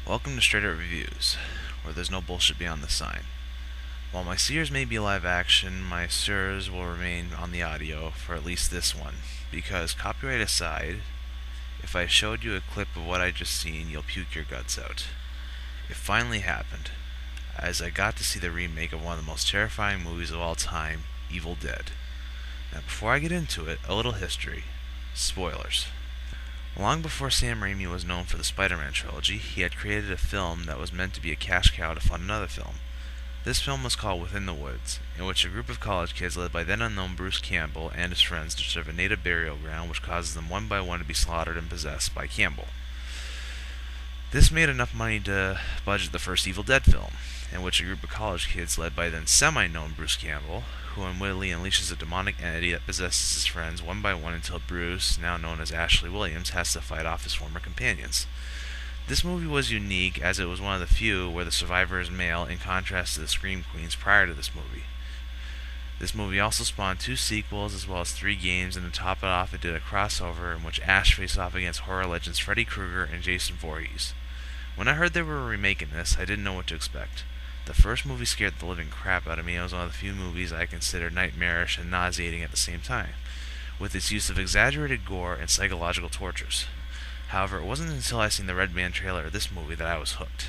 Welcome to Straight Up Reviews, where there's no bullshit beyond the sign. While my seers may be live action, my sirs will remain on the audio for at least this one, because copyright aside, if I showed you a clip of what I just seen, you'll puke your guts out. It finally happened, as I got to see the remake of one of the most terrifying movies of all time, Evil Dead. Now before I get into it, a little history. Spoilers. Long before Sam Raimi was known for the Spider-Man trilogy, he had created a film that was meant to be a cash cow to fund another film. This film was called Within the Woods, in which a group of college kids led by then unknown Bruce Campbell and his friends disturb a native burial ground which causes them one by one to be slaughtered and possessed by Campbell. This made enough money to budget the first Evil Dead film, in which a group of college kids led by then semi-known Bruce Campbell, who unwittingly unleashes a demonic entity that possesses his friends one by one until Bruce, now known as Ashley Williams, has to fight off his former companions. This movie was unique as it was one of the few where the survivor is male, in contrast to the Scream Queens prior to this movie. This movie also spawned 2 sequels as well as 3 games, and to top it off, it did a crossover in which Ash faced off against horror legends Freddy Krueger and Jason Voorhees. When I heard they were remaking this, I didn't know what to expect. The first movie scared the living crap out of me. It was one of the few movies I considered nightmarish and nauseating at the same time, with its use of exaggerated gore and psychological tortures. However, it wasn't until I seen the Red Band trailer of this movie that I was hooked.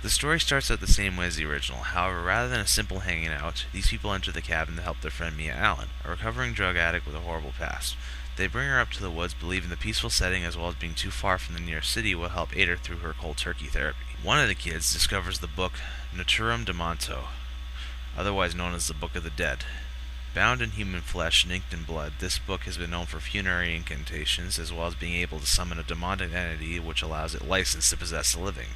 The story starts out the same way as the original. However, rather than a simple hanging out, these people enter the cabin to help their friend Mia Allen, a recovering drug addict with a horrible past. They bring her up to the woods, believing the peaceful setting as well as being too far from the nearest city will help aid her through her cold turkey therapy. One of the kids discovers the book Naturum de Monto, otherwise known as the Book of the Dead. Bound in human flesh and inked in blood, this book has been known for funerary incantations as well as being able to summon a demonic entity which allows it license to possess the living.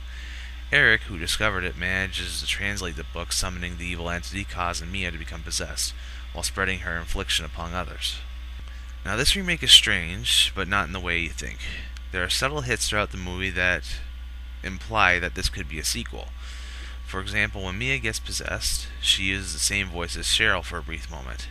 Eric, who discovered it, manages to translate the book, summoning the evil entity causing Mia to become possessed, while spreading her affliction upon others. Now this remake is strange, but not in the way you think. There are subtle hits throughout the movie that imply that this could be a sequel. For example, when Mia gets possessed, she uses the same voice as Cheryl for a brief moment.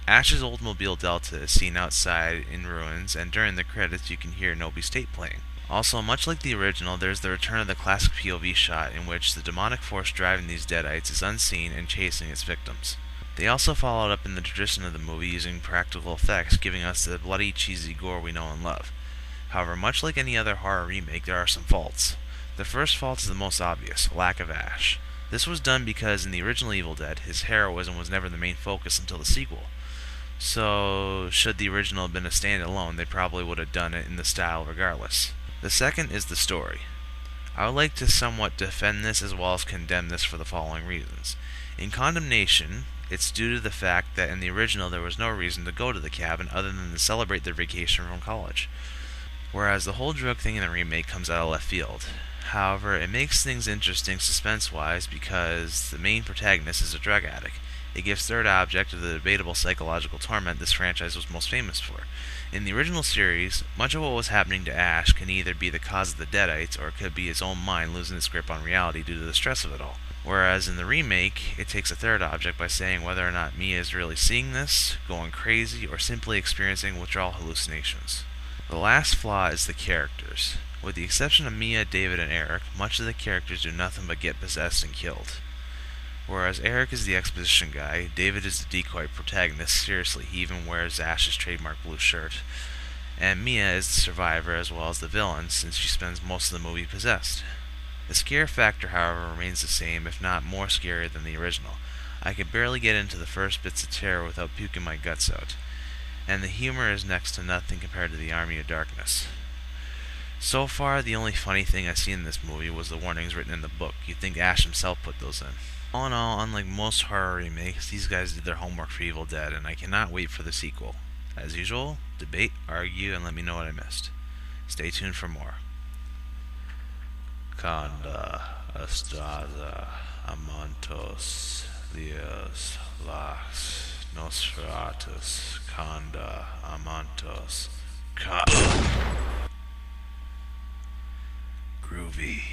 Ash's Oldsmobile Delta is seen outside in ruins, and during the credits you can hear Nobi State playing. Also, much like the original, there's the return of the classic POV shot in which the demonic force driving these deadites is unseen and chasing its victims. They also followed up in the tradition of the movie using practical effects, giving us the bloody, cheesy gore we know and love. However, much like any other horror remake, there are some faults. The first fault is the most obvious: lack of Ash. This was done because in the original Evil Dead, his heroism was never the main focus until the sequel. So, should the original have been a standalone, they probably would have done it in the style regardless. The second is the story. I would like to somewhat defend this as well as condemn this for the following reasons. In condemnation, it's due to the fact that in the original there was no reason to go to the cabin other than to celebrate their vacation from college, whereas the whole drug thing in the remake comes out of left field. However, it makes things interesting suspense-wise because the main protagonist is a drug addict. It gives third object to the debatable psychological torment this franchise was most famous for. In the original series, much of what was happening to Ash can either be the cause of the Deadites or it could be his own mind losing its grip on reality due to the stress of it all. Whereas in the remake, it takes a third object by saying whether or not Mia is really seeing this, going crazy, or simply experiencing withdrawal hallucinations. The last flaw is the characters. With the exception of Mia, David, and Eric, much of the characters do nothing but get possessed and killed. Whereas Eric is the exposition guy, David is the decoy protagonist, seriously, he even wears Ash's trademark blue shirt, and Mia is the survivor as well as the villain, since she spends most of the movie possessed. The scare factor, however, remains the same, if not more scarier than the original. I could barely get into the first bits of terror without puking my guts out, and the humor is next to nothing compared to the Army of Darkness. So far, the only funny thing I've seen in this movie was the warnings written in the book. You'd think Ash himself put those in. All in all, unlike most horror remakes, these guys did their homework for Evil Dead, and I cannot wait for the sequel. As usual, debate, argue, and let me know what I missed. Stay tuned for more. Kanda, Estrada, Amantos, Leos, Lax, Nosferatus, Kanda, Amantos, Groovy.